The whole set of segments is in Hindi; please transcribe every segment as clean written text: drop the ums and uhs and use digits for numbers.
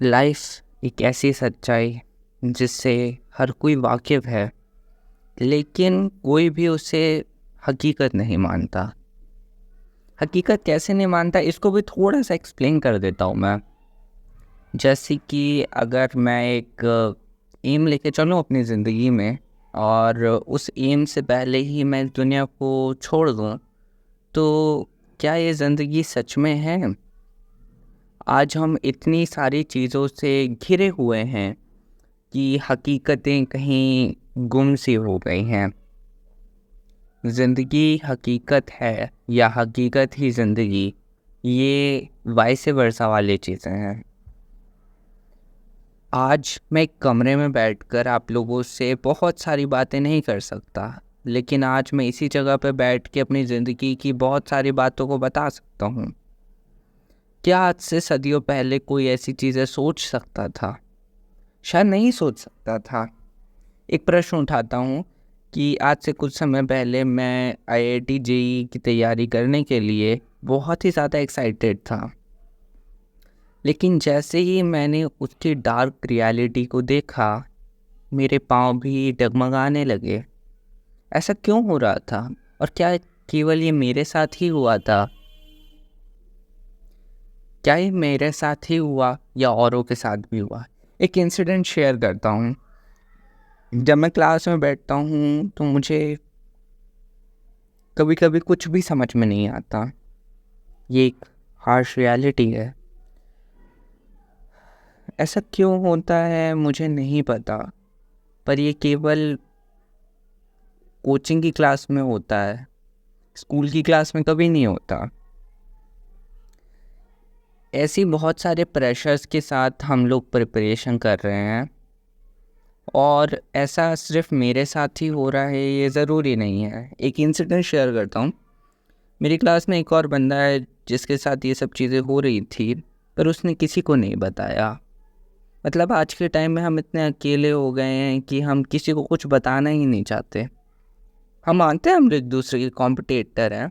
लाइफ एक ऐसी सच्चाई जिससे हर कोई वाकिफ़ है, लेकिन कोई भी उसे हकीकत नहीं मानता। हकीकत कैसे नहीं मानता, इसको भी थोड़ा सा एक्सप्लेन कर देता हूँ मैं। जैसे कि अगर मैं एक एम लेके चलूँ अपनी ज़िंदगी में और उस एम से पहले ही मैं दुनिया को छोड़ दूँ, तो क्या ये ज़िंदगी सच में है? आज हम इतनी सारी चीज़ों से घिरे हुए हैं कि हकीकतें कहीं गुम सी हो गई हैं। ज़िंदगी हकीकत है या हकीकत ही ज़िंदगी, ये वाइस वर्सा वाली चीज़ें हैं। आज मैं एक कमरे में बैठकर आप लोगों से बहुत सारी बातें नहीं कर सकता, लेकिन आज मैं इसी जगह पर बैठ के अपनी ज़िंदगी की बहुत सारी बातों को बता सकता हूँ। क्या आज से सदियों पहले कोई ऐसी चीज़ें सोच सकता था? शायद नहीं सोच सकता था। एक प्रश्न उठाता हूँ कि आज से कुछ समय पहले मैं आईआईटी जेईई की तैयारी करने के लिए बहुत ही ज़्यादा एक्साइटेड था, लेकिन जैसे ही मैंने उसकी डार्क रियलिटी को देखा, मेरे पाँव भी डगमगाने लगे। ऐसा क्यों हो रहा था? और क्या केवल ये मेरे साथ ही हुआ था? क्या ये मेरे साथ ही हुआ या औरों के साथ भी हुआ? एक इंसिडेंट शेयर करता हूँ। जब मैं क्लास में बैठता हूँ तो मुझे कभी कभी कुछ भी समझ में नहीं आता। ये एक हार्श रियलिटी है। ऐसा क्यों होता है मुझे नहीं पता, पर ये केवल कोचिंग की क्लास में होता है, स्कूल की क्लास में कभी नहीं होता। ऐसी बहुत सारे प्रेशर्स के साथ हम लोग प्रिपरेशन कर रहे हैं, और ऐसा सिर्फ मेरे साथ ही हो रहा है ये ज़रूरी नहीं है। एक इंसिडेंट शेयर करता हूँ। मेरी क्लास में एक और बंदा है जिसके साथ ये सब चीज़ें हो रही थी, पर उसने किसी को नहीं बताया। मतलब आज के टाइम में हम इतने अकेले हो गए हैं कि हम किसी को कुछ बताना ही नहीं चाहते। हम मानते हैं हम एक दूसरे के कॉम्पिटिटर हैं,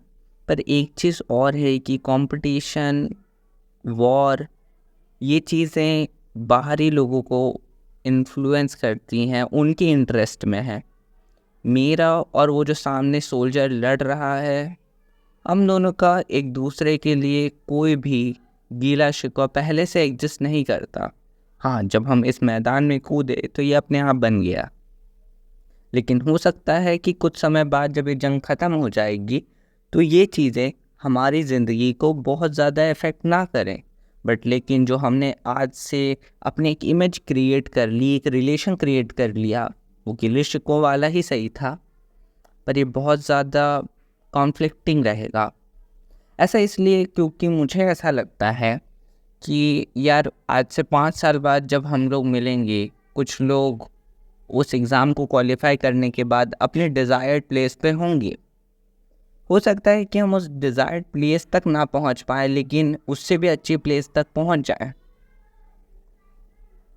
पर एक चीज़ और है कि कंपटीशन, वॉर, ये चीज़ें बाहरी लोगों को इन्फ्लुएंस करती हैं, उनके इंटरेस्ट में है। मेरा और वो जो सामने सोल्जर लड़ रहा है, हम दोनों का एक दूसरे के लिए कोई भी गीला शिकवा पहले से एग्जिस्ट नहीं करता। हाँ, जब हम इस मैदान में कूदे तो ये अपने आप बन गया। लेकिन हो सकता है कि कुछ समय बाद जब ये जंग ख़त्म हो जाएगी तो ये चीज़ें हमारी ज़िंदगी को बहुत ज़्यादा इफ़ेक्ट ना करें। बट लेकिन जो हमने आज से अपने एक इमेज क्रिएट कर ली, एक रिलेशन क्रिएट कर लिया, वो गिले शिकवों वाला ही सही था, पर ये बहुत ज़्यादा कॉन्फ्लिक्टिंग रहेगा। ऐसा इसलिए क्योंकि मुझे ऐसा लगता है कि यार आज से 5 साल बाद जब हम लोग मिलेंगे, कुछ लोग उस एग्ज़ाम को क्वालिफाई करने के बाद अपने डिज़ायर्ड प्लेस पे होंगे। हो सकता है कि हम उस डिज़ायर्ड प्लेस तक ना पहुंच पाए, लेकिन उससे भी अच्छी प्लेस तक पहुंच जाएं।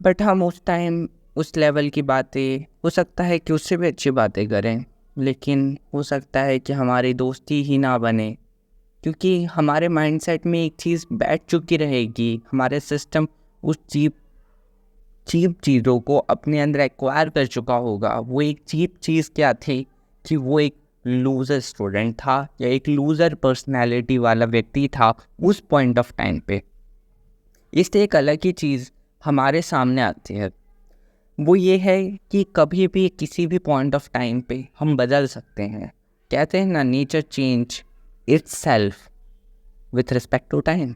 बट हम उस टाइम उस लेवल की बातें, हो सकता है कि उससे भी अच्छी बातें करें, लेकिन हो सकता है कि हमारी दोस्ती ही ना बने, क्योंकि हमारे माइंडसेट में एक चीज़ बैठ चुकी रहेगी। हमारे सिस्टम उस चीप चीप चीज़ों को अपने अंदर एक्वायर कर चुका होगा। वो एक चीप चीज़ क्या थी कि वो एक लूज़र स्टूडेंट था या एक लूज़र पर्सनैलिटी वाला व्यक्ति था उस पॉइंट ऑफ टाइम पे। इससे एक अलग ही चीज़ हमारे सामने आती है। वो ये है कि कभी भी किसी भी पॉइंट ऑफ टाइम पे हम बदल सकते हैं। कहते हैं ना, nature change itself with respect to time.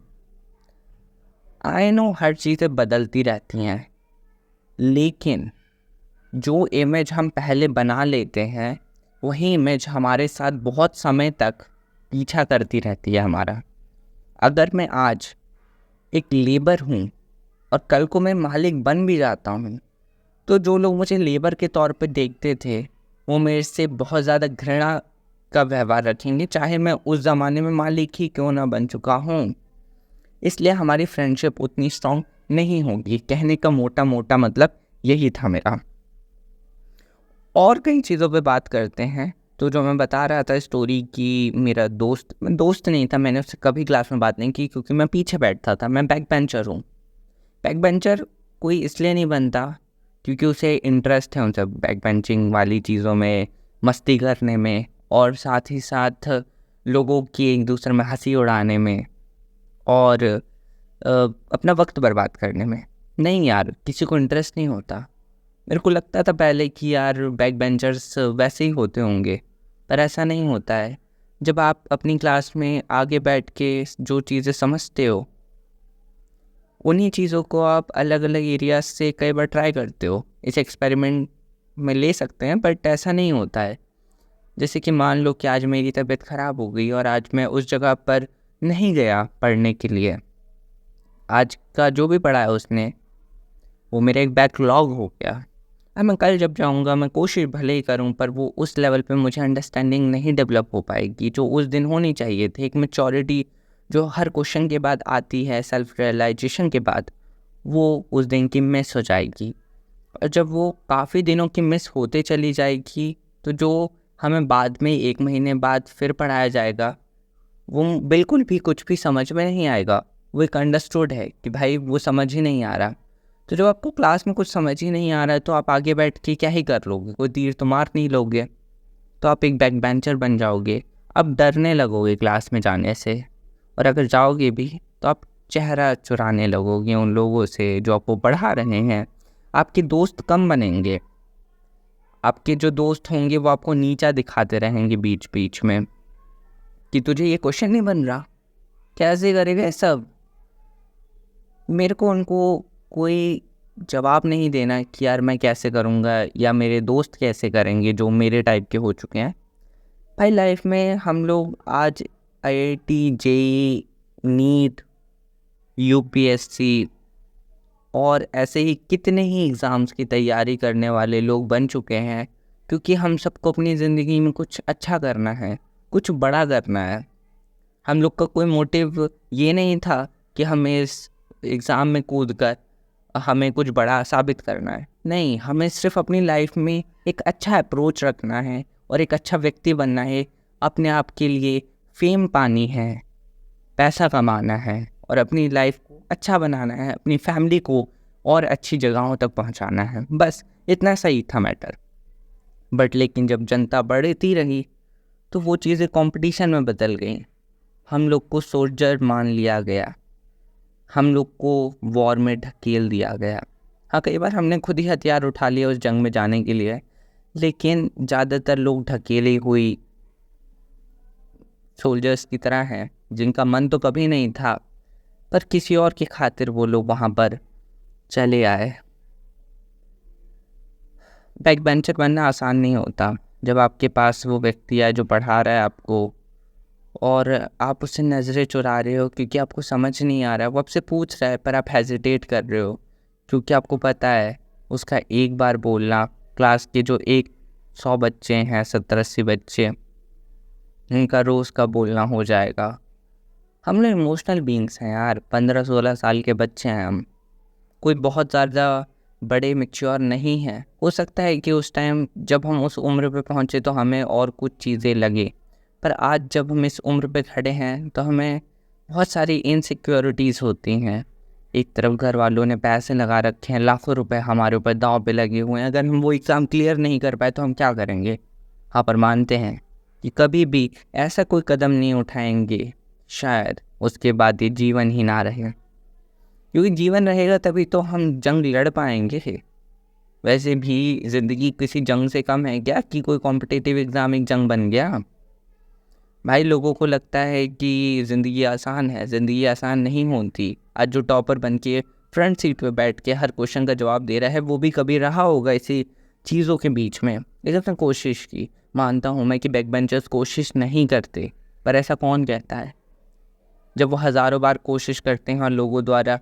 I know हर चीज़ें बदलती रहती हैं, लेकिन जो इमेज हम पहले बना लेते हैं, वही इमेज हमारे साथ बहुत समय तक पीछा करती रहती है हमारा। अगर मैं आज एक लेबर हूँ और कल को मैं मालिक बन भी जाता हूँ, तो जो लोग मुझे लेबर के तौर पे देखते थे, वो मेरे से बहुत ज़्यादा घृणा का व्यवहार रखेंगे, चाहे मैं उस ज़माने में मालिक ही क्यों ना बन चुका हूँ। इसलिए हमारी फ्रेंडशिप उतनी स्ट्रॉन्ग नहीं होगी। कहने का मोटा मोटा मतलब यही था मेरा। और कई चीज़ों पे बात करते हैं। तो जो मैं बता रहा था स्टोरी की, मेरा दोस्त नहीं था, मैंने उससे कभी क्लास में बात नहीं की क्योंकि मैं पीछे बैठता था, मैं बैक बेंचर हूँ। बैक बेंचर कोई इसलिए नहीं बनता क्योंकि उसे इंटरेस्ट है उन सब बैक बेंचिंग वाली चीज़ों में, मस्ती करने में, और साथ ही साथ लोगों की एक दूसरे में हंसी उड़ाने में, और अपना वक्त बर्बाद करने में। नहीं यार, किसी को इंटरेस्ट नहीं होता। मेरे को लगता था पहले कि यार बैक बेंचर्स वैसे ही होते होंगे, पर ऐसा नहीं होता है। जब आप अपनी क्लास में आगे बैठ के जो चीज़ें समझते हो, उन्हीं चीज़ों को आप अलग अलग एरियाज से कई बार ट्राई करते हो, इस एक्सपेरिमेंट में ले सकते हैं, बट ऐसा नहीं होता है। जैसे कि मान लो कि आज मेरी तबीयत ख़राब हो गई और आज मैं उस जगह पर नहीं गया पढ़ने के लिए। आज का जो भी पढ़ा है उसने, वो मेरा एक बैकलॉग हो गया। अब मैं कल जब जाऊंगा, मैं कोशिश भले ही करूं, पर वो उस लेवल पे मुझे अंडरस्टैंडिंग नहीं डेवलप हो पाएगी जो उस दिन होनी चाहिए थी। एक मैच्योरिटी जो हर क्वेश्चन के बाद आती है, सेल्फ रियलाइजेशन के बाद, वो उस दिन की मिस हो जाएगी। और जब वो काफ़ी दिनों की मिस होते चली जाएगी, तो जो हमें बाद में 1 महीने बाद फिर पढ़ाया जाएगा, वो बिल्कुल भी कुछ भी समझ में नहीं आएगा। वो एक अंडरस्टूड है कि भाई वो समझ ही नहीं आ रहा। तो जब आपको क्लास में कुछ समझ ही नहीं आ रहा है, तो आप आगे बैठ के क्या ही कर लोगे? कोई तीर तो मार नहीं लोगे। तो आप एक बैक बेंचर बन जाओगे। अब डरने लगोगे क्लास में जाने से, और अगर जाओगे भी तो आप चेहरा चुराने लगोगे उन लोगों से जो आपको पढ़ा रहे हैं। आपके दोस्त कम बनेंगे। आपके जो दोस्त होंगे वो आपको नीचा दिखाते रहेंगे बीच बीच में कि तुझे ये क्वेश्चन नहीं बन रहा, कैसे करेगा ये सब। मेरे को उनको कोई जवाब नहीं देना कि यार मैं कैसे करूँगा या मेरे दोस्त कैसे करेंगे जो मेरे टाइप के हो चुके हैं। भाई लाइफ में हम लोग आज आईआईटी, जेईई, नीट, यूपीएससी और ऐसे ही कितने ही एग्ज़ाम्स की तैयारी करने वाले लोग बन चुके हैं, क्योंकि हम सबको अपनी ज़िंदगी में कुछ अच्छा करना है, कुछ बड़ा करना है। हम लोग का कोई मोटिव ये नहीं था कि हमें इस एग्ज़ाम में कूद कर हमें कुछ बड़ा साबित करना है। नहीं, हमें सिर्फ अपनी लाइफ में एक अच्छा अप्रोच रखना है और एक अच्छा व्यक्ति बनना है। अपने आप के लिए फेम पानी है, पैसा कमाना है, और अपनी लाइफ को अच्छा बनाना है, अपनी फैमिली को और अच्छी जगहों तक पहुंचाना है। बस इतना सही था मैटर। बट लेकिन जब जनता बढ़ती रही तो वो चीज़ें कंपटीशन में बदल गई। हम लोग को सोल्जर मान लिया गया, हम लोग को वॉर में ढकेल दिया गया। हाँ, कई बार हमने खुद ही हथियार उठा लिए उस जंग में जाने के लिए, लेकिन ज़्यादातर लोग ढकेली हुई सोल्जर्स की तरह हैं जिनका मन तो कभी नहीं था, पर किसी और की खातिर वो लोग वहाँ पर चले आए। बैक बेंचर बनना आसान नहीं होता। जब आपके पास वो व्यक्ति है जो पढ़ा रहा है आपको, और आप उससे नज़रें चुरा रहे हो क्योंकि आपको समझ नहीं आ रहा है, वो आपसे पूछ रहा है पर आप हेजिटेट कर रहे हो क्योंकि आपको पता है उसका एक बार बोलना, क्लास के जो 100 बच्चे हैं, 70-80 बच्चे, उनका रोज़ का बोलना हो जाएगा। हम लोग इमोशनल बीइंग्स हैं यार, 15-16 साल के बच्चे हैं हम, कोई बहुत ज़्यादा बड़े मैच्योर नहीं हैं। हो सकता है कि उस टाइम जब हम उस उम्र पे पहुँचे तो हमें और कुछ चीज़ें लगे, पर आज जब हम इस उम्र पे खड़े हैं तो हमें बहुत सारी इनसिक्योरिटीज़ होती हैं। एक तरफ घर वालों ने पैसे लगा रखे हैं, लाखों रुपए हमारे ऊपर दांव पे लगे हुए हैं। अगर हम वो एग्ज़ाम क्लियर नहीं कर पाए तो हम क्या करेंगे? हाँ, पर मानते हैं कि कभी भी ऐसा कोई कदम नहीं उठाएंगे शायद उसके बाद ये जीवन ही ना रहे, क्योंकि जीवन रहेगा तभी तो हम जंग लड़ पाएंगे। वैसे भी ज़िंदगी किसी जंग से कम है क्या कि कोई कॉम्पिटिटिव एग्ज़ाम एक जंग बन गया? भाई लोगों को लगता है कि ज़िंदगी आसान है, ज़िंदगी आसान नहीं होती। आज जो टॉपर बन के फ्रंट सीट पे बैठ के हर क्वेश्चन का जवाब दे रहा है, वो भी कभी रहा होगा इसी चीज़ों के बीच में, लेकिन उसने कोशिश की। मानता हूँ मैं कि बैक बेंचर्स कोशिश नहीं करते, पर ऐसा कौन कहता है? जब वो हज़ारों बार कोशिश करते हैं और लोगों द्वारा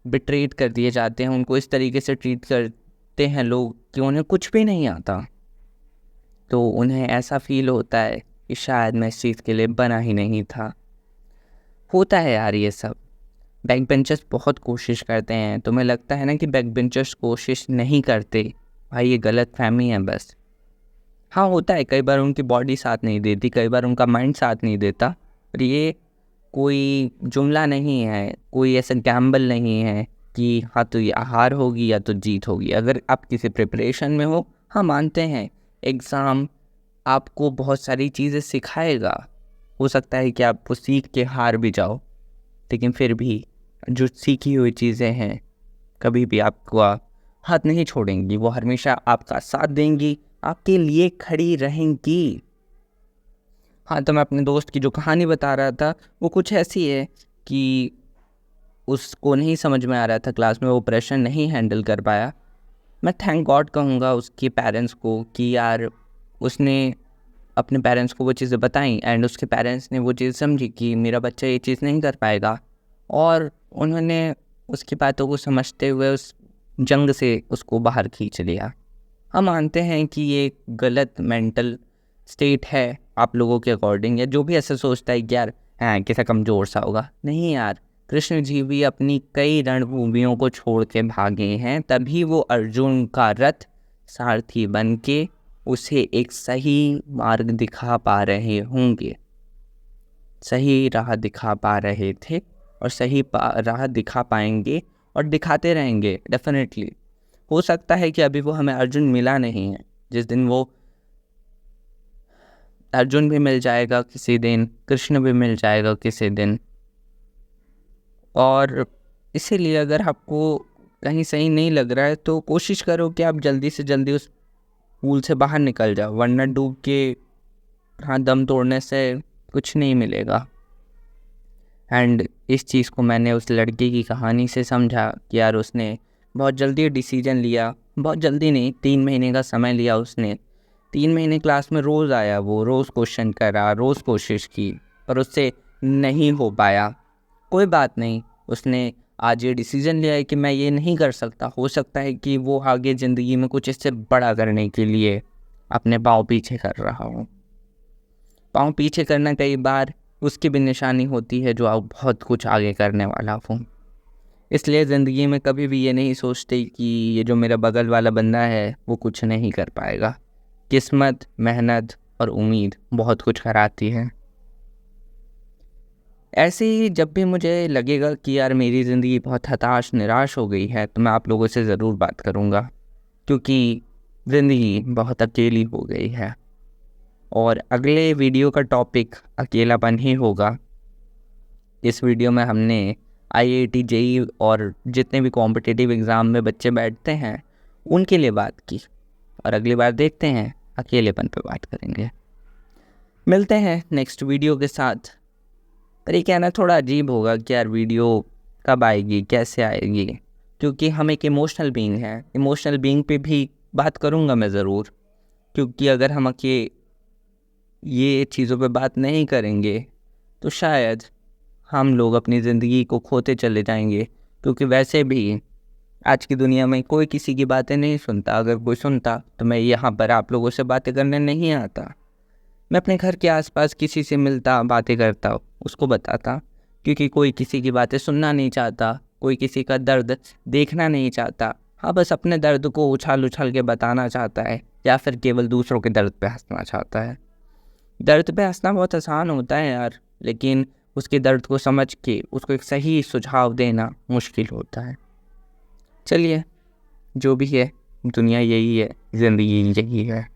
बिट्रेट कर दिए जाते हैं, उनको इस तरीके से ट्रीट करते हैं लोग कि उन्हें कुछ भी नहीं आता, तो उन्हें ऐसा फील होता है कि शायद मैं इस चीज़ के लिए बना ही नहीं था। होता है यार ये सब। बैक बेंचर्स बहुत कोशिश करते हैं। तुम्हें लगता है ना कि बैक बेंचर्स कोशिश नहीं करते? भाई ये गलत फहमी है बस। हाँ, होता है, कई बार उनकी बॉडी साथ नहीं देती, कई बार उनका माइंड साथ नहीं देता, पर ये कोई जुमला नहीं है, कोई ऐसा गैम्बल नहीं है कि हाँ तो ये हार होगी या तो जीत होगी। अगर आप किसी प्रिपरेशन में हो, हाँ मानते हैं एग्ज़ाम आपको बहुत सारी चीज़ें सिखाएगा, हो सकता है कि आप वो सीख के हार भी जाओ, लेकिन फिर भी जो सीखी हुई चीज़ें हैं कभी भी आपको हाथ नहीं छोड़ेंगी, वो हमेशा आपका साथ देंगी, आपके लिए खड़ी रहेंगी। हाँ, तो मैं अपने दोस्त की जो कहानी बता रहा था वो कुछ ऐसी है कि उसको नहीं समझ में आ रहा था क्लास में, वो प्रेशर नहीं हैंडल कर पाया। मैं थैंक गॉड कहूँगा उसके पेरेंट्स को कि यार उसने अपने पेरेंट्स को वो चीज़ें बताई एंड उसके पेरेंट्स ने वो चीज़ समझी कि मेरा बच्चा ये चीज़ नहीं कर पाएगा, और उन्होंने उसकी बातों को समझते हुए उस जंग से उसको बाहर खींच लिया। हम मानते हैं कि ये गलत मेंटल स्टेट है आप लोगों के अकॉर्डिंग, या जो भी ऐसा सोचता है कि यार हाँ कैसा कमज़ोर सा होगा। नहीं यार, कृष्ण जी भी अपनी कई रणभूमियों को छोड़ के भागे हैं, तभी वो अर्जुन का रथ सारथी बन के उसे एक सही मार्ग दिखा पा रहे होंगे, सही राह दिखा पा रहे थे और सही राह दिखा पाएंगे और दिखाते रहेंगे डेफिनेटली। हो सकता है कि अभी वो हमें अर्जुन मिला नहीं है, जिस दिन वो अर्जुन भी मिल जाएगा किसी दिन, कृष्ण भी मिल जाएगा किसी दिन। और इसीलिए अगर आपको कहीं सही नहीं लग रहा है तो कोशिश करो कि आप जल्दी से जल्दी उस पूल से बाहर निकल जाओ, वरना डूब के हाँ दम तोड़ने से कुछ नहीं मिलेगा। एंड इस चीज़ को मैंने उस लड़के की कहानी से समझा कि यार उसने बहुत जल्दी डिसीजन लिया, बहुत जल्दी नहीं, 3 महीने का समय लिया उसने। 3 महीने क्लास में रोज़ आया, वो रोज़ क्वेश्चन करा, रोज़ कोशिश की, पर उससे नहीं हो पाया। कोई बात नहीं, उसने आज ये डिसीजन लिया है कि मैं ये नहीं कर सकता। हो सकता है कि वो आगे ज़िंदगी में कुछ इससे बड़ा करने के लिए अपने पाँव पीछे कर रहा हो। पाँव पीछे करना कई बार उसकी भी निशानी होती है जो आप बहुत कुछ आगे करने वाला हो। इसलिए ज़िंदगी में कभी भी ये नहीं सोचते कि ये जो मेरा बगल वाला बंदा है वो कुछ नहीं कर पाएगा। किस्मत, मेहनत और उम्मीद बहुत कुछ कराती है। ऐसे ही जब भी मुझे लगेगा कि यार मेरी ज़िंदगी बहुत हताश निराश हो गई है तो मैं आप लोगों से ज़रूर बात करूँगा, क्योंकि ज़िंदगी बहुत अकेली हो गई है। और अगले वीडियो का टॉपिक अकेलापन ही होगा। इस वीडियो में हमने IIT JEE और जितने भी कॉम्पिटिटिव एग्ज़ाम में बच्चे बैठते हैं उनके लिए बात की, और अगली बार देखते हैं अकेलेपन पे बात करेंगे। मिलते हैं नेक्स्ट वीडियो के साथ। पर ये कहना थोड़ा अजीब होगा कि यार वीडियो कब आएगी, कैसे आएगी, क्योंकि हम एक इमोशनल बीइंग हैं। इमोशनल बीइंग पे भी बात करूँगा मैं ज़रूर, क्योंकि अगर हम ये चीज़ों पे बात नहीं करेंगे तो शायद हम लोग अपनी ज़िंदगी को खोते चले जाएंगे, क्योंकि वैसे भी आज की दुनिया में कोई किसी की बातें नहीं सुनता। अगर कोई सुनता तो मैं यहाँ पर आप लोगों से बातें करने नहीं आता। मैं अपने घर के आसपास किसी से मिलता, बातें करता, उसको बताता, क्योंकि कोई किसी की बातें सुनना नहीं चाहता, कोई किसी का दर्द देखना नहीं चाहता। हाँ, बस अपने दर्द को उछाल उछाल के बताना चाहता है, या फिर केवल दूसरों के दर्द पे हंसना चाहता है। दर्द पे हंसना बहुत आसान होता है यार, लेकिन उसके दर्द को समझ के उसको एक सही सुझाव देना मुश्किल होता है। चलिए, जो भी है, दुनिया यही है, ज़िंदगी यही है।